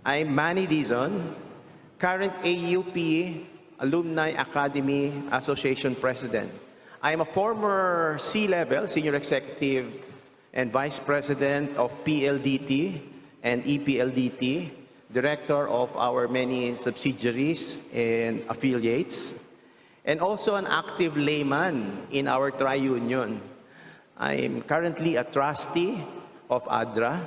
I'm Manny Dizon, current AUP Alumni Academy Association President. I'm a former C-level Senior Executive and Vice President of PLDT and EPLDT, Director of our many subsidiaries and affiliates, and also an active layman in our tri-union. I'm currently a trustee of ADRA,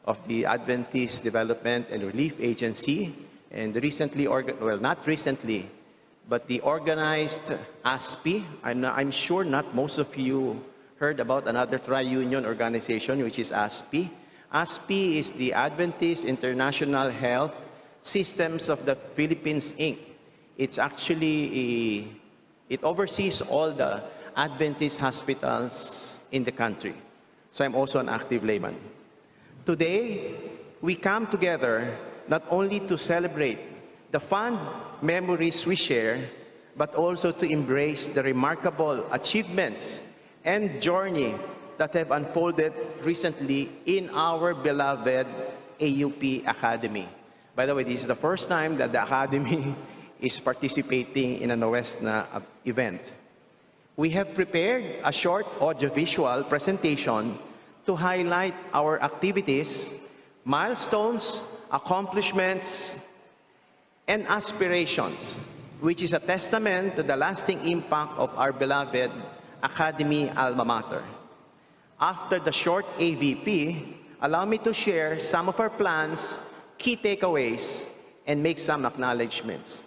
of the Adventist Development and Relief Agency, and recently, well, not recently, but the organized ASPI. I'm sure not most of you heard about another tri-union organization, which is ASPI. ASPI is the Adventist International Health Systems of the Philippines, Inc. It's actually, it oversees all the Adventist hospitals in the country. So I'm also an active layman. Today, we come together not only to celebrate the fond memories we share, but also to embrace the remarkable achievements and journey that have unfolded recently in our beloved AUP Academy. By the way, this is the first time that the Academy is participating in an AWESNA event. We have prepared a short audiovisual presentation to highlight our activities, milestones, accomplishments, and aspirations, which is a testament to the lasting impact of our beloved Academy alma mater. After the short AVP, allow me to share some of our plans, key takeaways, and make some acknowledgements.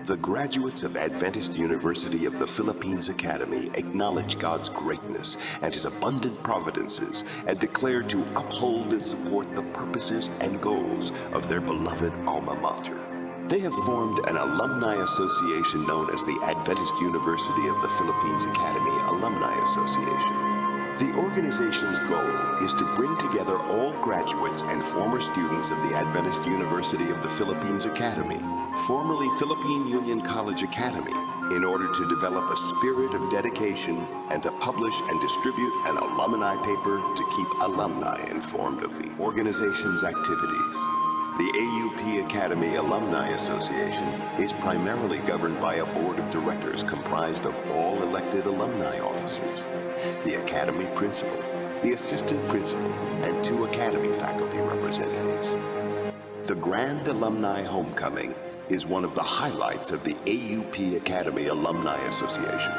The graduates of Adventist University of the Philippines Academy acknowledge God's greatness and His abundant providences and declare to uphold and support the purposes and goals of their beloved alma mater. They have formed an alumni association known as the Adventist University of the Philippines Academy Alumni Association. The organization's goal is to bring together all graduates and former students of the Adventist University of the Philippines Academy, formerly Philippine Union College Academy, in order to develop a spirit of dedication and to publish and distribute an alumni paper to keep alumni informed of the organization's activities. The AUP Academy Alumni Association is primarily governed by a board of directors comprised of all elected alumni officers, the Academy Principal, the Assistant Principal, and 2 Academy faculty representatives. The Grand Alumni Homecoming is one of the highlights of the AUP Academy Alumni Association.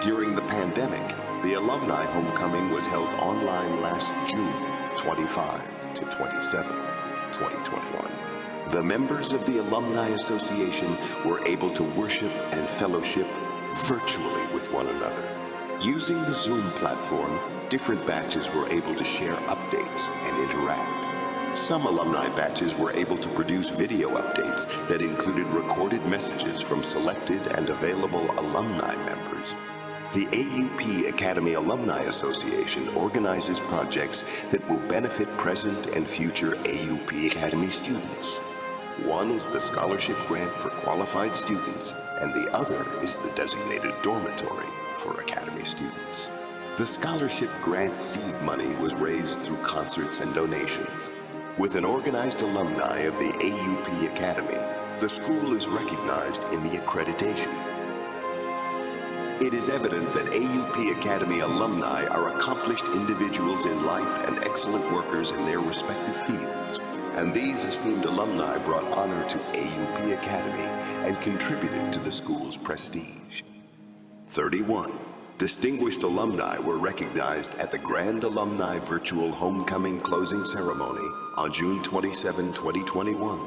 During the pandemic, the Alumni Homecoming was held online last June 25 to 27, 2021. The members of the Alumni Association were able to worship and fellowship virtually with one another. Using the Zoom platform, different batches were able to share updates and interact. Some alumni batches were able to produce video updates that included recorded messages from selected and available alumni members. The AUP Academy Alumni Association organizes projects that will benefit present and future AUP Academy students. One is the scholarship grant for qualified students, and the other is the designated dormitory for Academy students. The scholarship grant seed money was raised through concerts and donations. With an organized alumni of the AUP Academy, the school is recognized in the accreditation. It is evident that AUP Academy alumni are accomplished individuals in life and excellent workers in their respective fields, and these esteemed alumni brought honor to AUP Academy and contributed to the school's prestige. 31 distinguished alumni were recognized at the Grand Alumni Virtual Homecoming Closing Ceremony on June 27, 2021.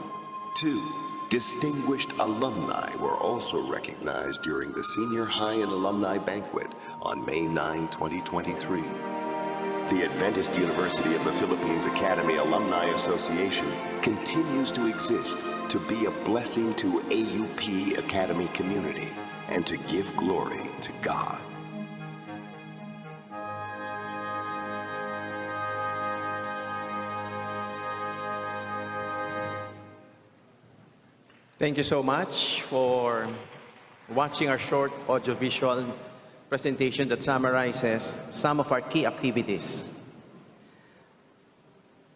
2 distinguished alumni were also recognized during the Senior High and Alumni Banquet on May 9, 2023. The Adventist University of the Philippines Academy Alumni Association continues to exist to be a blessing to AUP Academy community and to give glory to God. Thank you so much for watching our short audiovisual presentation that summarizes some of our key activities.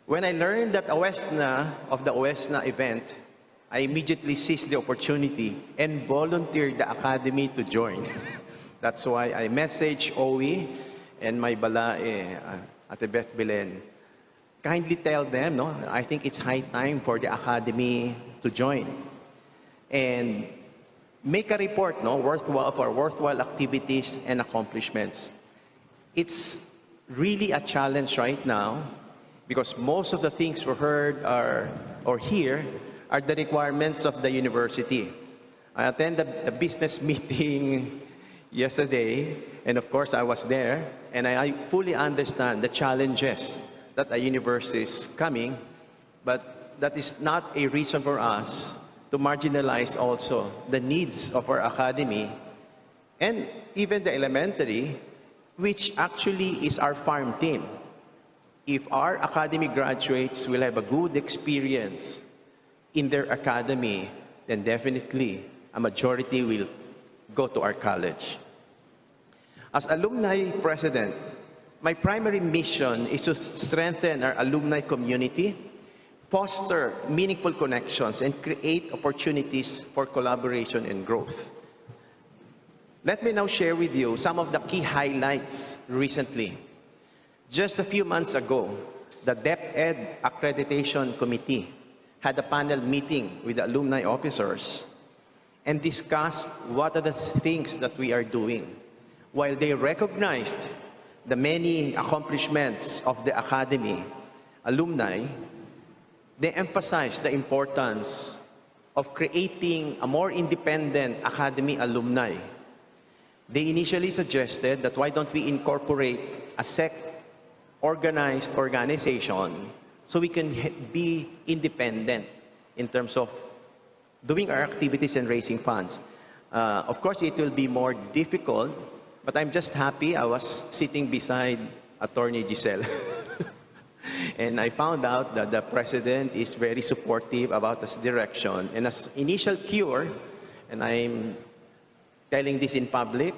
When I learned that of the AWESNA event, I immediately seized the opportunity and volunteered the Academy to join. That's why I messaged OE and my balae, Ate Beth Belen. Kindly tell them, no, I think it's high time for the Academy to join. And make a report, no, for worthwhile activities and accomplishments. It's really a challenge right now because most of the things we heard or hear are the requirements of the university. I attended the business meeting yesterday, and of course I was there, and I fully understand the challenges that a university is coming, but that is not a reason for us to marginalize also the needs of our academy and even the elementary, which actually is our farm team. If our academy graduates will have a good experience in their academy, then definitely a majority will go to our college. As alumni president, my primary mission is to strengthen our alumni community, foster meaningful connections, and create opportunities for collaboration and growth. Let me now share with you some of the key highlights recently. Just a few months ago, the DepEd Accreditation Committee had a panel meeting with the alumni officers and discussed what are the things that we are doing. While they recognized the many accomplishments of the academy, alumni, they emphasized the importance of creating a more independent academy alumni. They initially suggested that why don't we incorporate a organized organization so we can be independent in terms of doing our activities and raising funds. Of course, it will be more difficult, but I'm just happy I was sitting beside Attorney Giselle. And I found out that the president is very supportive about this direction. And as initial cure, and I'm telling this in public,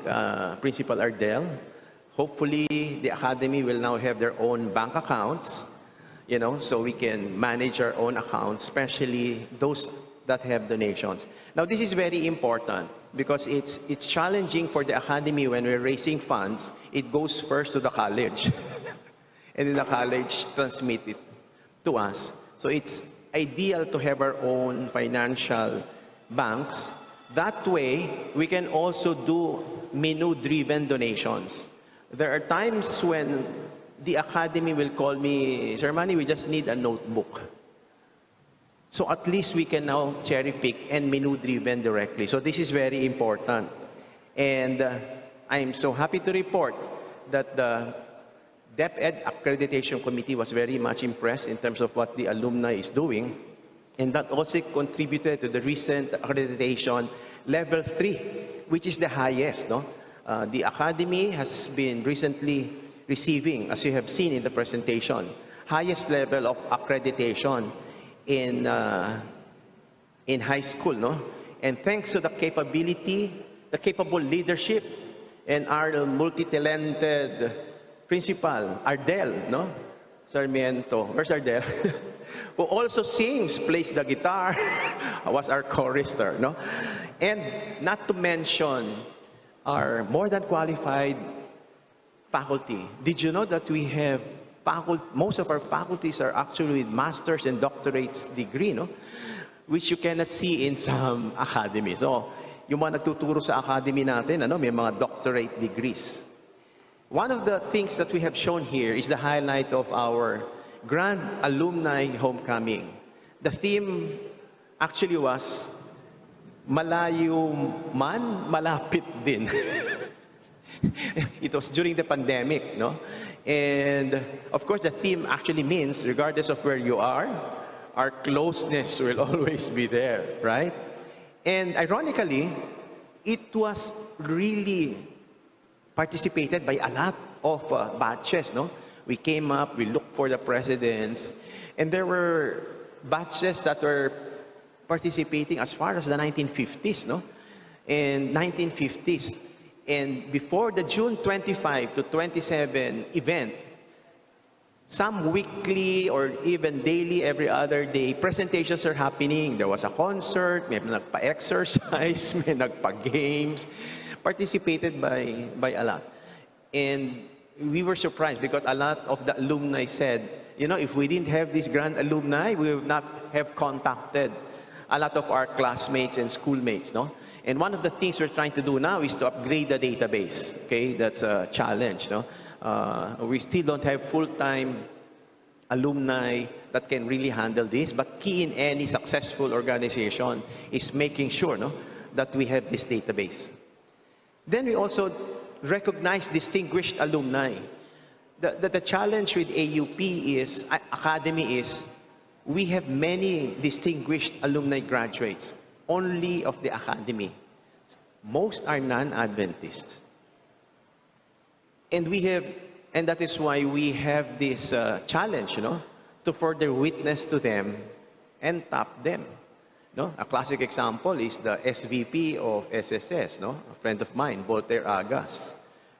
Principal Ardell, hopefully the academy will now have their own bank accounts, you know, so we can manage our own accounts, especially those that have donations. Now, this is very important because it's challenging for the academy when we're raising funds. It goes first to the college. And then the college transmit it to us. So it's ideal to have our own financial banks. That way, we can also do menu-driven donations. There are times when the academy will call me, Sir Manny, we just need a notebook. So at least we can now cherry pick and menu-driven directly. So this is very important. And I'm so happy to report that the DepEd Accreditation Committee was very much impressed in terms of what the alumni is doing. And that also contributed to the recent accreditation level 3, which is the highest. No? The academy has been recently receiving, as you have seen in the presentation, highest level of accreditation in high school. No? And thanks to the capability, the capable leadership, and our multi-talented Principal Ardell, no? Sarmiento, where's Ardell? Who also sings, plays the guitar, was our chorister, no? And not to mention our more than qualified faculty. Did you know that we have most of our faculties are actually with master's and doctorates degree, no? Which you cannot see in some academies. So, yung mga nagtuturo sa academy natin, ano, may mga doctorate degrees. One of the things that we have shown here is the highlight of our Grand Alumni Homecoming. The theme actually was Malayo man, malapit din. It was during the pandemic, no? And of course, the theme actually means, regardless of where you are, our closeness will always be there, right? And ironically, it was really participated by a lot of batches, no? We came up, we looked for the presidents, and there were batches that were participating as far as the 1950s, no? And 1950s. And before the June 25 to 27 event, some weekly or even daily, every other day, presentations are happening. There was a concert, may nagpa-exercise, may nagpa-games, participated by a lot. And we were surprised because a lot of the alumni said, you know, if we didn't have this grand alumni, we would not have contacted a lot of our classmates and schoolmates, no? And one of the things we're trying to do now is to upgrade the database, okay? That's a challenge, no? We still don't have full-time alumni that can really handle this, but key in any successful organization is making sure, no, that we have this database. Then we also recognize distinguished alumni. The challenge with AUP is, Academy is, we have many distinguished alumni graduates, only of the Academy. Most are non-Adventists. And that is why we have this challenge, you know, to further witness to them and tap them. No? A classic example is the SVP of SSS, no? A friend of mine, Voltaire Agas.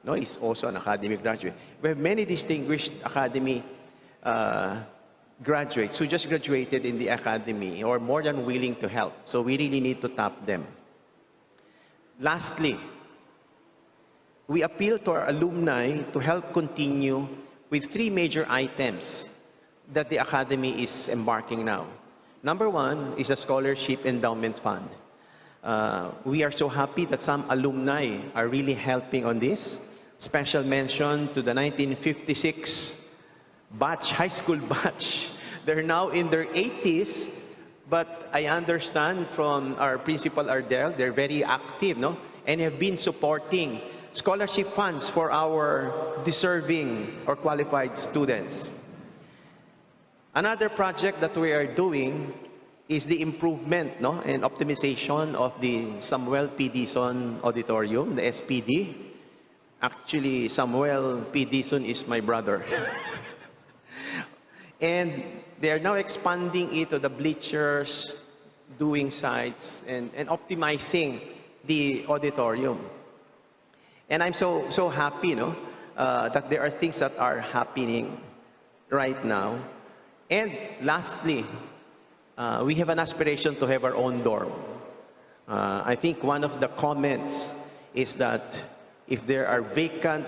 No, he's also an Academy graduate. We have many distinguished Academy graduates who just graduated in the Academy or more than willing to help. So we really need to tap them. Lastly, we appeal to our alumni to help continue with 3 major items that the Academy is embarking now. Number 1 is a scholarship endowment fund. We are so happy that some alumni are really helping on this. Special mention to the 1956 batch, high school batch. They're now in their 80s, but I understand from our principal Ardell, they're very active, no? And have been supporting scholarship funds for our deserving or qualified students. Another project that we are doing is the improvement, no, and optimization of the Samuel P. Dizon Auditorium, the SPD. Actually, Samuel P. Dizon is my brother. And they are now expanding it to the bleachers, doing sites, and optimizing the auditorium. And I'm so happy, no, that there are things that are happening right now. And lastly, we have an aspiration to have our own dorm. I think one of the comments is that if there are vacant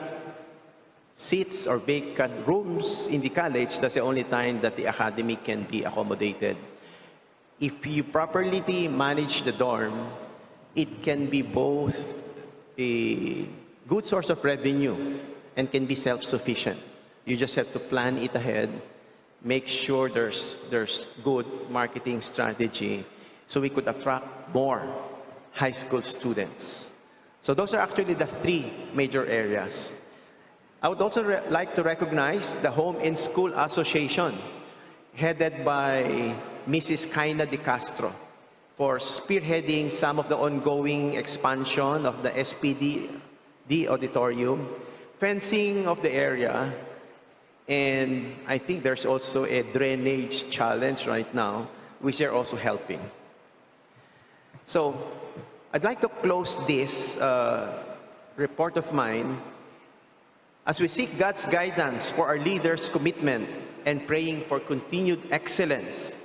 seats or vacant rooms in the college, that's the only time that the Academy can be accommodated. If you properly manage the dorm, it can be both a good source of revenue and can be self-sufficient. You just have to plan it ahead, make sure there's good marketing strategy so we could attract more high school students. So those are actually the 3 major areas. I would also like to recognize the Home and School Association headed by Mrs. Kaina De Castro for spearheading some of the ongoing expansion of the SPD auditorium, fencing of the area, and I think there's also a drainage challenge right now, which they're also helping. So I'd like to close this report of mine as we seek God's guidance for our leaders' commitment and praying for continued excellence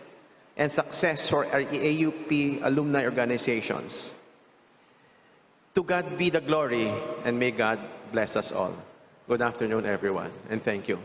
and success for our AUP alumni organizations. To God be the glory, and may God bless us all. Good afternoon, everyone, and thank you.